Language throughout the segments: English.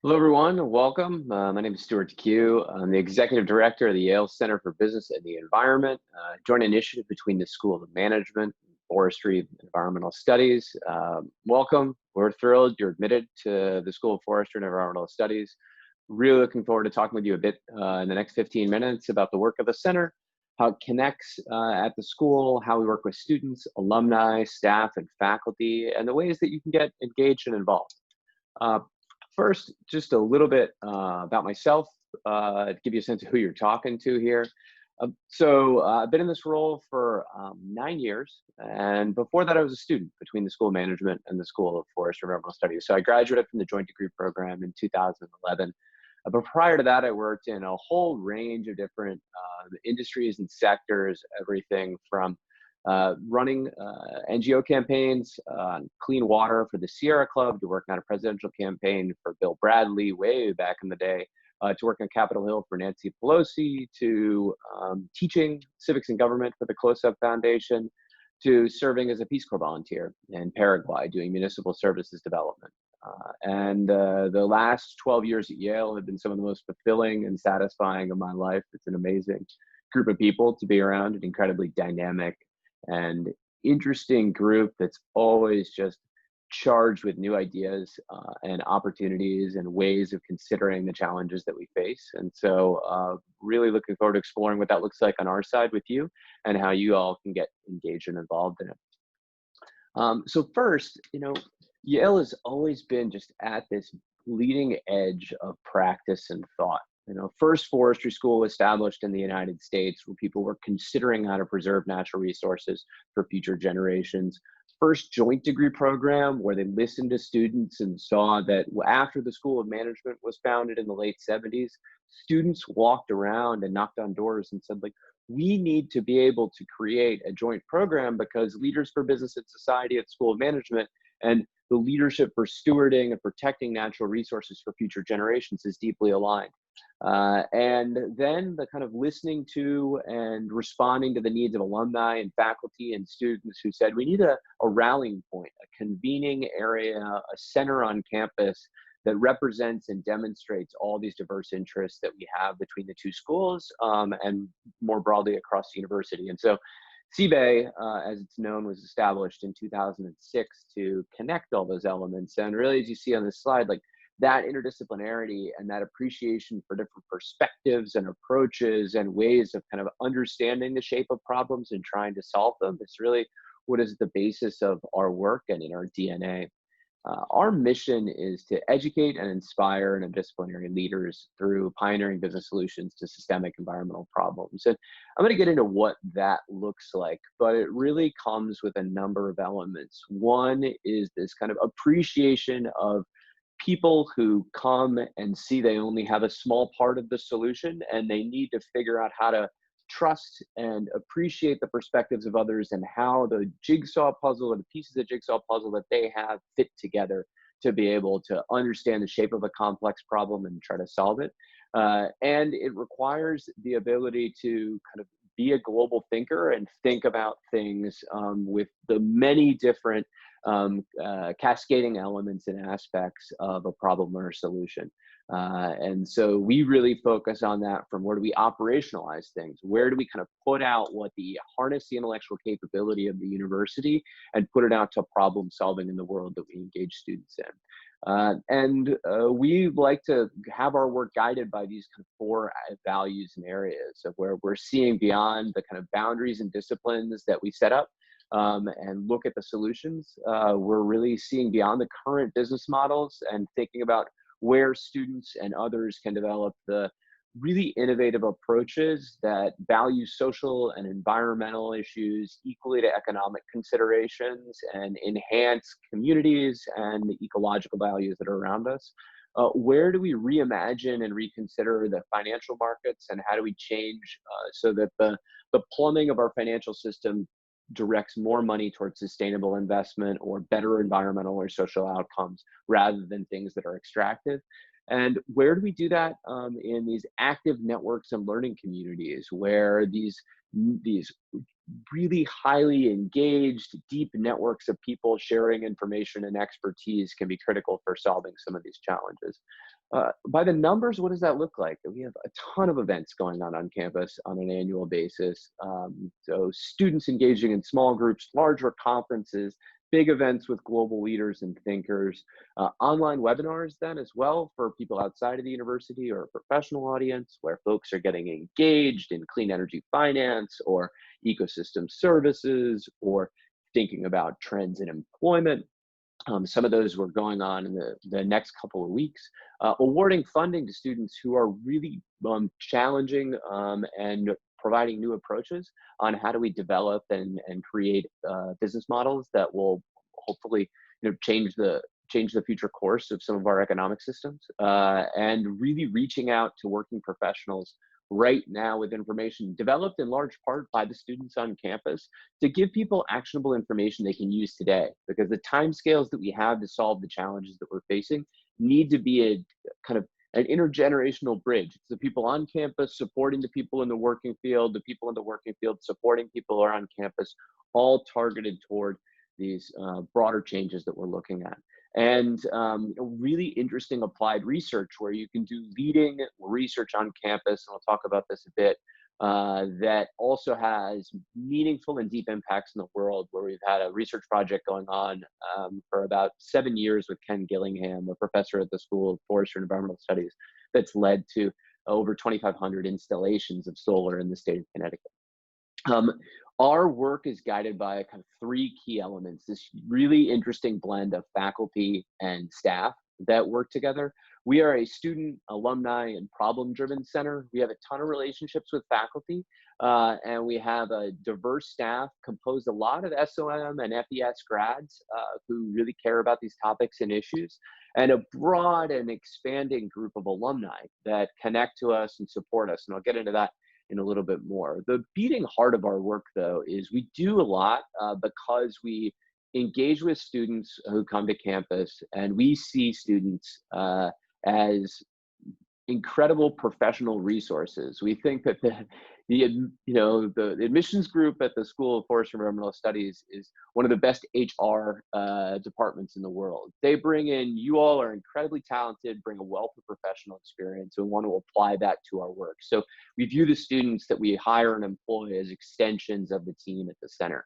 Hello, everyone. Welcome. My name is Stuart Q. I'm the Executive Director of the Yale Center for Business and the Environment, joint initiative between the School of Management, Forestry, and Environmental Studies. Welcome. We're thrilled you're admitted to the School of Forestry and Environmental Studies. Really looking forward to talking with you a bit in the next 15 minutes about the work of the center, how it connects at the school, how we work with students, alumni, staff, and faculty, and the ways that you can get engaged and involved. First, just a little bit about myself to give you a sense of who you're talking to here. I've been in this role for 9 years, and before that I was a student between the School of Management and the School of Forestry and Environmental Studies. So I graduated from the joint degree program in 2011. But prior to that, I worked in a whole range of different industries and sectors, everything from running NGO campaigns on clean water for the Sierra Club, to working on a presidential campaign for Bill Bradley way back in the day, to working on Capitol Hill for Nancy Pelosi, to teaching civics and government for the Close-Up Foundation, to serving as a Peace Corps volunteer in Paraguay doing municipal services development. The last 12 years at Yale have been some of the most fulfilling and satisfying of my life. It's an amazing group of people to be around, an incredibly dynamic and interesting group that's always just charged with new ideas and opportunities and ways of considering the challenges that we face. And so really looking forward to exploring what that looks like on our side with you and how you all can get engaged and involved in it. So first, Yale has always been just at this leading edge of practice and thought. First forestry school established in the United States where people were considering how to preserve natural resources for future generations. First joint degree program where they listened to students and saw that after the School of Management was founded in the late 70s, students walked around and knocked on doors and said, we need to be able to create a joint program because leaders for business and society at School of Management and the leadership for stewarding and protecting natural resources for future generations is deeply aligned. And then the kind of listening to and responding to the needs of alumni and faculty and students who said, we need a rallying point, a convening area, a center on campus that represents and demonstrates all these diverse interests that we have between the two schools and more broadly across the university. And so CBEY, as it's known, was established in 2006 to connect all those elements. And really, as you see on this slide, that interdisciplinarity and that appreciation for different perspectives and approaches and ways of kind of understanding the shape of problems and trying to solve them is really what is the basis of our work and in our DNA. Our mission is to educate and inspire interdisciplinary leaders through pioneering business solutions to systemic environmental problems. And I'm going to get into what that looks like, but it really comes with a number of elements. One is this kind of appreciation of people who come and see they only have a small part of the solution and they need to figure out how to trust and appreciate the perspectives of others and how the jigsaw puzzle or the pieces of jigsaw puzzle that they have fit together to be able to understand the shape of a complex problem and try to solve it. And it requires the ability to kind of be a global thinker and think about things with the many different cascading elements and aspects of a problem or a solution. And so we really focus on that from where do we operationalize things? Where do we kind of put out harness the intellectual capability of the university and put it out to problem solving in the world that we engage students in? We like to have our work guided by these kind of 4 values and areas of where we're seeing beyond the kind of boundaries and disciplines that we set up and look at the solutions. We're really seeing beyond the current business models and thinking about where students and others can develop the really innovative approaches that value social and environmental issues equally to economic considerations and enhance communities and the ecological values that are around us. Where do we reimagine and reconsider the financial markets, and how do we change so that the plumbing of our financial system directs more money towards sustainable investment or better environmental or social outcomes rather than things that are extractive? And where do we do that in these active networks and learning communities where these these really highly engaged, deep networks of people sharing information and expertise can be critical for solving some of these challenges. By the numbers, what does that look like? We have a ton of events going on campus on an annual basis. So students engaging in small groups, larger conferences, big events with global leaders and thinkers, online webinars then as well for people outside of the university or a professional audience where folks are getting engaged in clean energy finance or ecosystem services or thinking about trends in employment. Some of those were going on in the next couple of weeks, awarding funding to students who are really challenging and providing new approaches on how do we develop and create business models that will hopefully change the future course of some of our economic systems, and really reaching out to working professionals right now with information developed in large part by the students on campus to give people actionable information they can use today, because the timescales that we have to solve the challenges that we're facing need to be a kind of an intergenerational bridge. It's the people on campus supporting the people in the working field, the people in the working field supporting people who are on campus, all targeted toward these broader changes that we're looking at. And really interesting applied research where you can do leading research on campus, and I'll talk about this a bit, that also has meaningful and deep impacts in the world, where we've had a research project going on for about 7 years with Ken Gillingham, a professor at the School of Forestry and Environmental Studies, that's led to over 2,500 installations of solar in the state of Connecticut. Our work is guided by kind of 3 key elements, this really interesting blend of faculty and staff that work together. We are a student, alumni, and problem-driven center. We have a ton of relationships with faculty, and we have a diverse staff composed a lot of SOM and FES grads who really care about these topics and issues, and a broad and expanding group of alumni that connect to us and support us, and I'll get into that in a little bit more. The beating heart of our work, though, is we do a lot because we engage with students who come to campus, and we see students as incredible professional resources. We think that the admissions group at the School of Forestry and Environmental Studies is one of the best HR departments in the world. They bring in, you all are incredibly talented, bring a wealth of professional experience, and we want to apply that to our work. So we view the students that we hire and employ as extensions of the team at the center.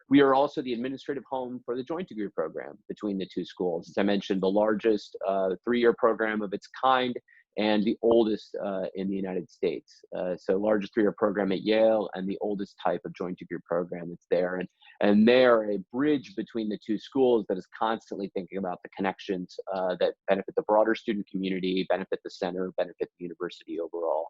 We are also the administrative home for the joint degree program between the 2 schools. As I mentioned, the largest 3-year program of its kind and the oldest in the United States. So largest 3-year program at Yale and the oldest type of joint degree program that's there. And they are a bridge between the 2 schools that is constantly thinking about the connections that benefit the broader student community, benefit the center, benefit the university overall.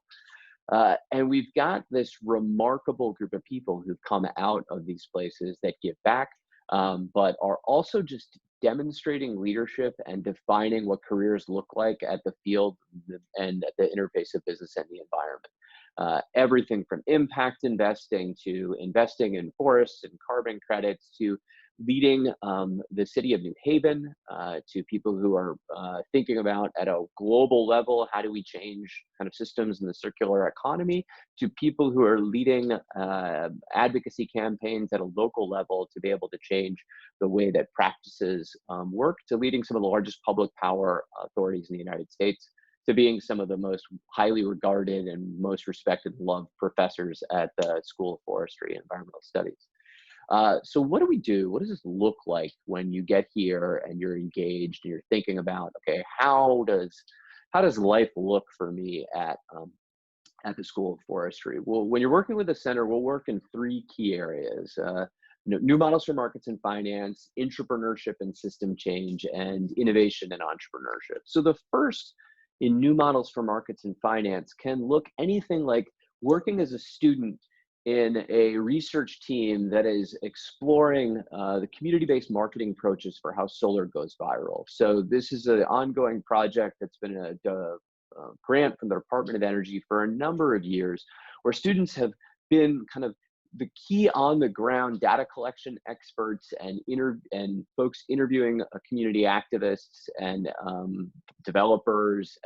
And we've got this remarkable group of people who've come out of these places that give back, but are also just demonstrating leadership and defining what careers look like at the field and at the interface of business and the environment. Everything from impact investing to investing in forests and carbon credits to leading the city of New Haven, to people who are thinking about at a global level, how do we change kind of systems in the circular economy, to people who are leading advocacy campaigns at a local level to be able to change the way that practices work, to leading some of the largest public power authorities in the United States, to being some of the most highly regarded and most respected and loved professors at the School of Forestry and Environmental Studies. So what do we do? What does this look like when you get here and you're engaged and you're thinking about, okay, how does life look for me at the School of Forestry? Well, when you're working with the center, we'll work in 3 key areas. New models for markets and finance, intrapreneurship and system change, and innovation and entrepreneurship. So the first in new models for markets and finance can look anything like working as a student in a research team that is exploring the community-based marketing approaches for how solar goes viral. So this is an ongoing project that's been a grant from the Department of Energy for a number of years, where students have been kind of the key on the ground data collection experts and folks interviewing community activists and developers,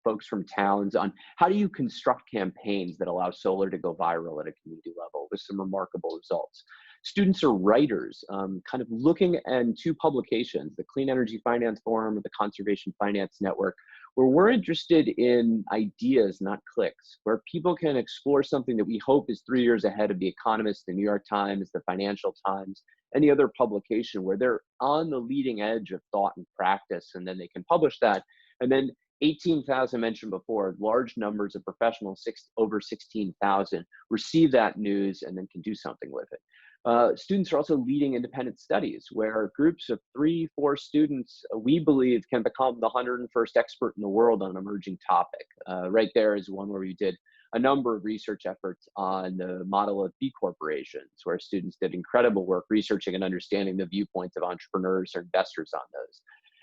folks from towns on how do you construct campaigns that allow solar to go viral at a community level with some remarkable results. Students are writers, kind of looking at two publications, the Clean Energy Finance Forum and the Conservation Finance Network, where we're interested in ideas, not clicks, where people can explore something that we hope is 3 years ahead of The Economist, the New York Times, the Financial Times, any other publication, where they're on the leading edge of thought and practice, and then they can publish that. And then 18,000 mentioned before, large numbers of professionals, over 16,000, receive that news and then can do something with it. Students are also leading independent studies where groups of 3-4 students, we believe, can become the 101st expert in the world on an emerging topic. Right there is one where we did a number of research efforts on the model of B corporations, where students did incredible work researching and understanding the viewpoints of entrepreneurs or investors on those.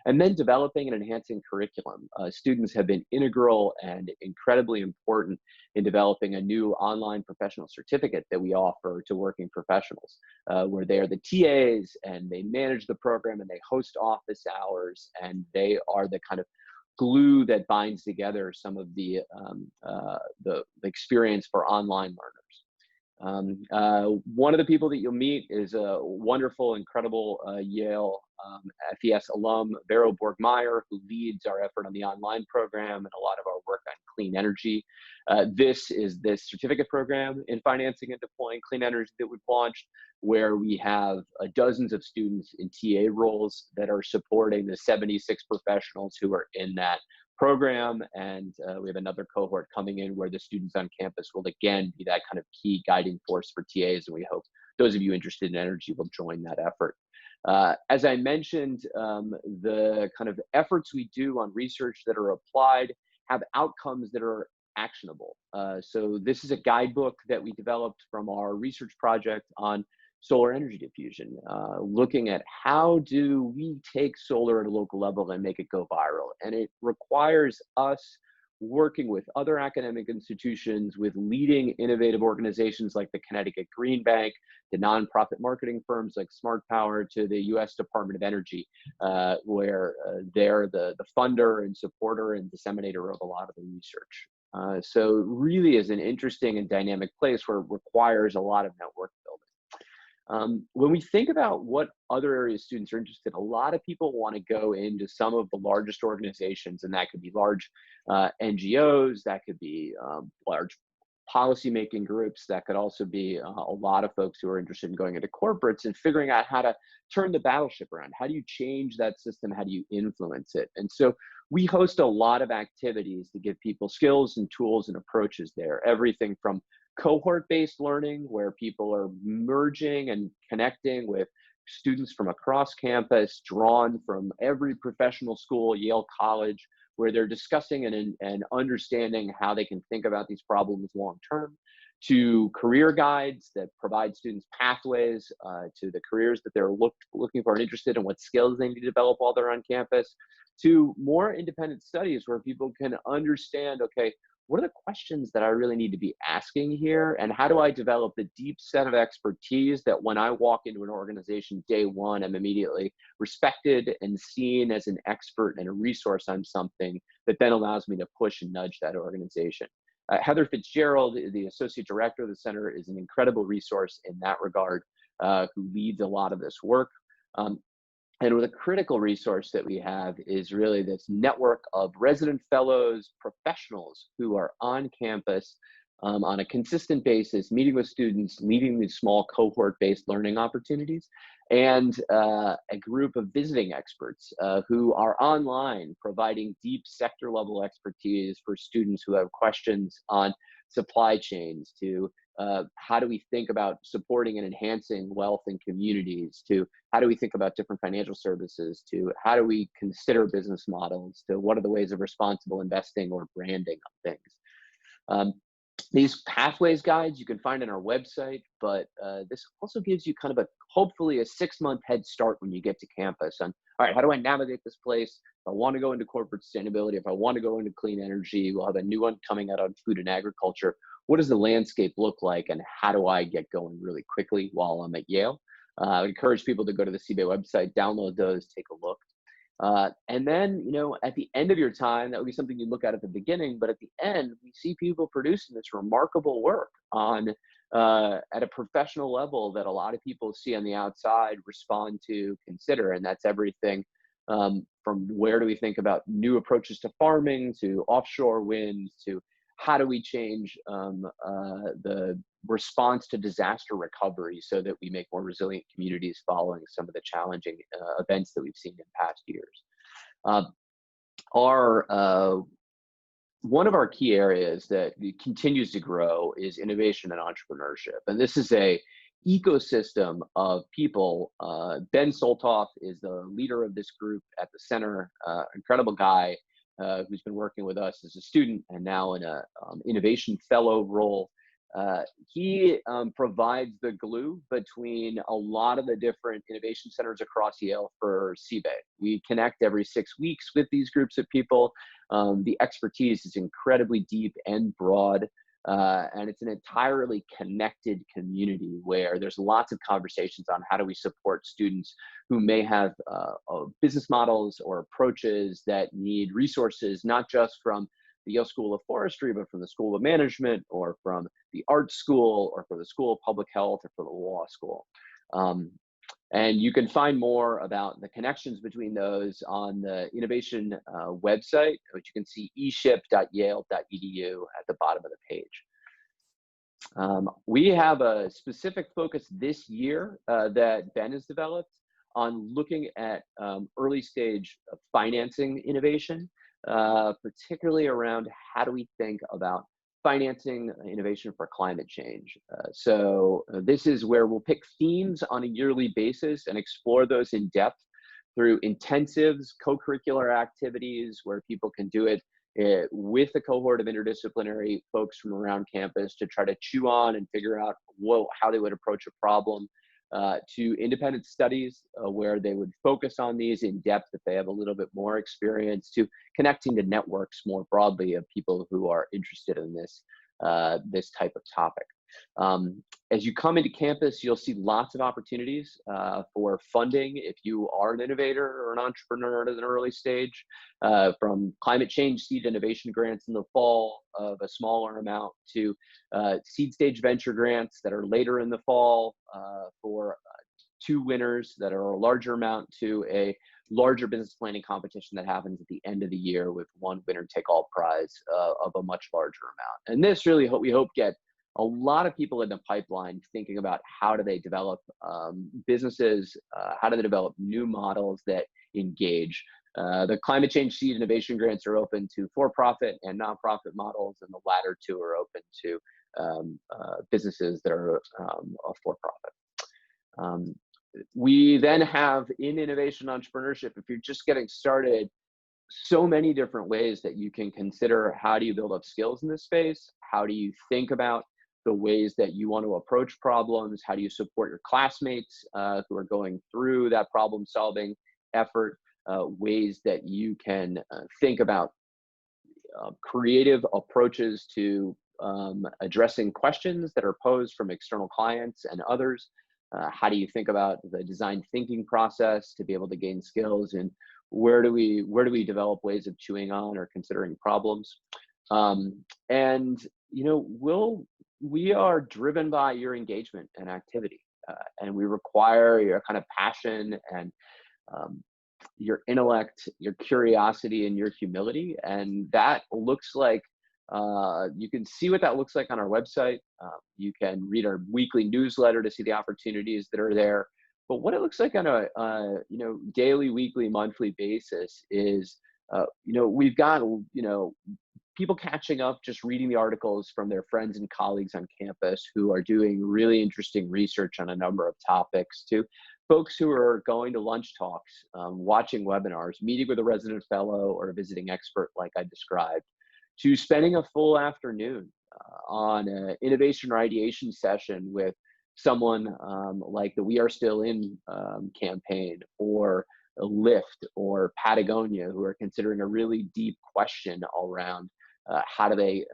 And then developing and enhancing curriculum. Students have been integral and incredibly important in developing a new online professional certificate that we offer to working professionals, where they are the TAs and they manage the program and they host office hours, and they are the kind of glue that binds together some of the experience for online learners. One of the people that you'll meet is a wonderful, incredible Yale FES alum, Vero Borgmeyer, who leads our effort on the online program and a lot of our work on clean energy. This is this certificate program in financing and deploying clean energy that we've launched, where we have dozens of students in TA roles that are supporting the 76 professionals who are in that program. And we have another cohort coming in where the students on campus will again be that kind of key guiding force for TAs. And we hope those of you interested in energy will join that effort. As I mentioned, the kind of efforts we do on research that are applied have outcomes that are actionable. So this is a guidebook that we developed from our research project on solar energy diffusion, looking at how do we take solar at a local level and make it go viral. And it requires us working with other academic institutions, with leading innovative organizations like the Connecticut Green Bank, the nonprofit marketing firms like Smart Power, to the US Department of Energy, where they're the funder and supporter and disseminator of a lot of the research. So really is an interesting and dynamic place where it requires a lot of network building. When we think about what other areas students are interested in, a lot of people want to go into some of the largest organizations, and that could be large NGOs, that could be large policymaking groups, that could also be a lot of folks who are interested in going into corporates and figuring out how to turn the battleship around. How do you change that system? How do you influence it? And so we host a lot of activities to give people skills and tools and approaches there. Everything from cohort-based learning, where people are merging and connecting with students from across campus, drawn from every professional school, Yale College, where they're discussing and understanding how they can think about these problems long-term, to career guides that provide students pathways to the careers that they're looking for and interested in, what skills they need to develop while they're on campus, to more independent studies where people can understand, okay, what are the questions that I really need to be asking here? And how do I develop the deep set of expertise that when I walk into an organization day one, I'm immediately respected and seen as an expert and a resource on something that then allows me to push and nudge that organization. Heather Fitzgerald, the associate director of the center, is an incredible resource in that regard, who leads a lot of this work. And the critical resource that we have is really this network of resident fellows, professionals who are on campus on a consistent basis, meeting with students, leading these small cohort-based learning opportunities, and a group of visiting experts who are online providing deep sector-level expertise for students who have questions on supply chains, to how do we think about supporting and enhancing wealth in communities, to how do we think about different financial services, to how do we consider business models, to what are the ways of responsible investing or branding of things. These pathways guides you can find on our website, but this also gives you kind of hopefully a 6-month head start when you get to campus on, all right, how do I navigate this place? If I want to go into corporate sustainability, if I want to go into clean energy, we'll have a new one coming out on food and agriculture. What does the landscape look like, and how do I get going really quickly while I'm at Yale? I would encourage people to go to the CBEY website, download those, take a look. And then, at the end of your time, that would be something you look at the beginning, but at the end, we see people producing this remarkable work on at a professional level that a lot of people see on the outside, respond to, consider, and that's everything from where do we think about new approaches to farming, to offshore wind, to how do we change the response to disaster recovery so that we make more resilient communities following some of the challenging events that we've seen in past years. Uh, our One of our key areas that continues to grow is innovation and entrepreneurship, and this is a ecosystem of people. Ben Soltoff is the leader of this group at the center, incredible guy who's been working with us as a student and now in a innovation fellow role. He provides the glue between a lot of the different innovation centers across Yale for CBEY. We connect every 6 weeks with these groups of people. The expertise is incredibly deep and broad, and it's an entirely connected community where there's lots of conversations on how do we support students who may have business models or approaches that need resources, not just from the Yale School of Forestry, but from the School of Management, or from the art school, or for the School of Public Health, or for the law school. And you can find more about the connections between those on the innovation website, which you can see eship.yale.edu at the bottom of the page. We have a specific focus this year that Ben has developed on looking at early stage financing innovation, particularly around how do we think about financing innovation for climate change. So this is where we'll pick themes on a yearly basis and explore those in depth through intensives, co-curricular activities where people can do it with a cohort of interdisciplinary folks from around campus to try to chew on and figure out how they would approach a problem, to independent studies where they would focus on these in depth if they have a little bit more experience, to connecting to networks more broadly of people who are interested in this type of topic. As you come into campus, you'll see lots of opportunities for funding if you are an innovator or an entrepreneur at an early stage, from climate change seed innovation grants in the fall of a smaller amount to seed stage venture grants that are later in the fall for 2 winners that are a larger amount, to a larger business planning competition that happens at the end of the year with one winner take all prize of a much larger amount. And this really, we hope, get a lot of people in the pipeline thinking about how do they develop businesses, how do they develop new models that engage. The climate change seed innovation grants are open to for-profit and nonprofit models, and the latter 2 are open to businesses that are for-profit. We then have in innovation entrepreneurship, if you're just getting started, so many different ways that you can consider how do you build up skills in this space, how do you think about the ways that you want to approach problems, how do you support your classmates who are going through that problem solving effort, ways that you can think about creative approaches to addressing questions that are posed from external clients and others. How do you think about the design thinking process to be able to gain skills, and where do we develop ways of chewing on or considering problems? And we are driven by your engagement and activity, and we require your kind of passion and your intellect, your curiosity, and your humility. And that looks like, you can see what that looks like on our website. You can read our weekly newsletter to see the opportunities that are there. But what it looks like on a daily, weekly, monthly basis is, we've got people catching up, just reading the articles from their friends and colleagues on campus who are doing really interesting research on a number of topics, to folks who are going to lunch talks, watching webinars, meeting with a resident fellow or a visiting expert like I described, to spending a full afternoon on an innovation or ideation session with someone like the We Are Still In campaign, or Lyft or Patagonia, who are considering a really deep question around how do they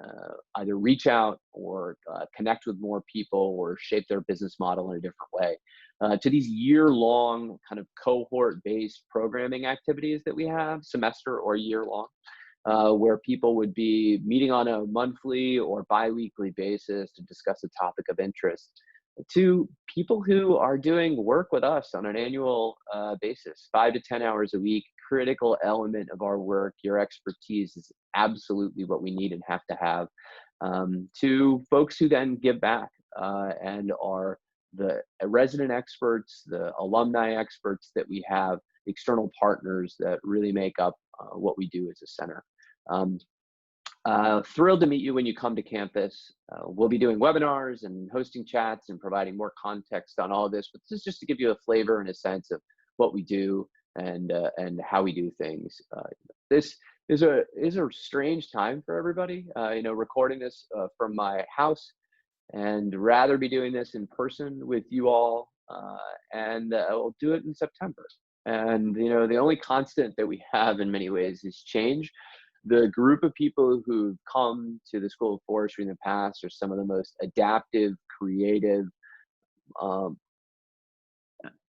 either reach out or connect with more people or shape their business model in a different way, to these year-long kind of cohort-based programming activities that we have, semester or year-long, where people would be meeting on a monthly or bi-weekly basis to discuss a topic of interest, to people who are doing work with us on an annual basis, 5 to 10 hours a week, critical element of our work. Your expertise is absolutely what we need and have to have, to folks who then give back and are the resident experts, the alumni experts that we have, external partners that really make up what we do as a center. Thrilled to meet you when you come to campus. We'll be doing webinars and hosting chats and providing more context on all of this, but this is just to give you a flavor and a sense of what we do and how we do things. This is a strange time for everybody. Recording this from my house, and rather be doing this in person with you all, and we'll do it in September. And the only constant that we have in many ways is change. The group of people who've come to the School of Forestry in the past are some of the most adaptive, creative,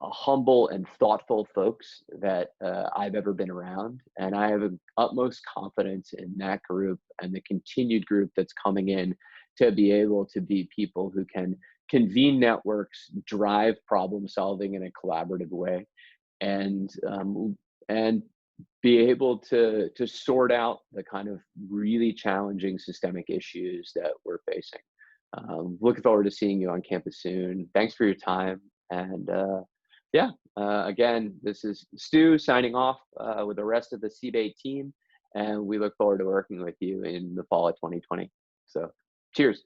humble and thoughtful folks that I've ever been around. And I have an utmost confidence in that group and the continued group that's coming in to be able to be people who can convene networks, drive problem solving in a collaborative way, and be able to sort out the kind of really challenging systemic issues that we're facing. Looking forward to seeing you on campus soon. Thanks for your time. And again, this is Stu signing off with the rest of the CBEY team. And we look forward to working with you in the fall of 2020. So cheers.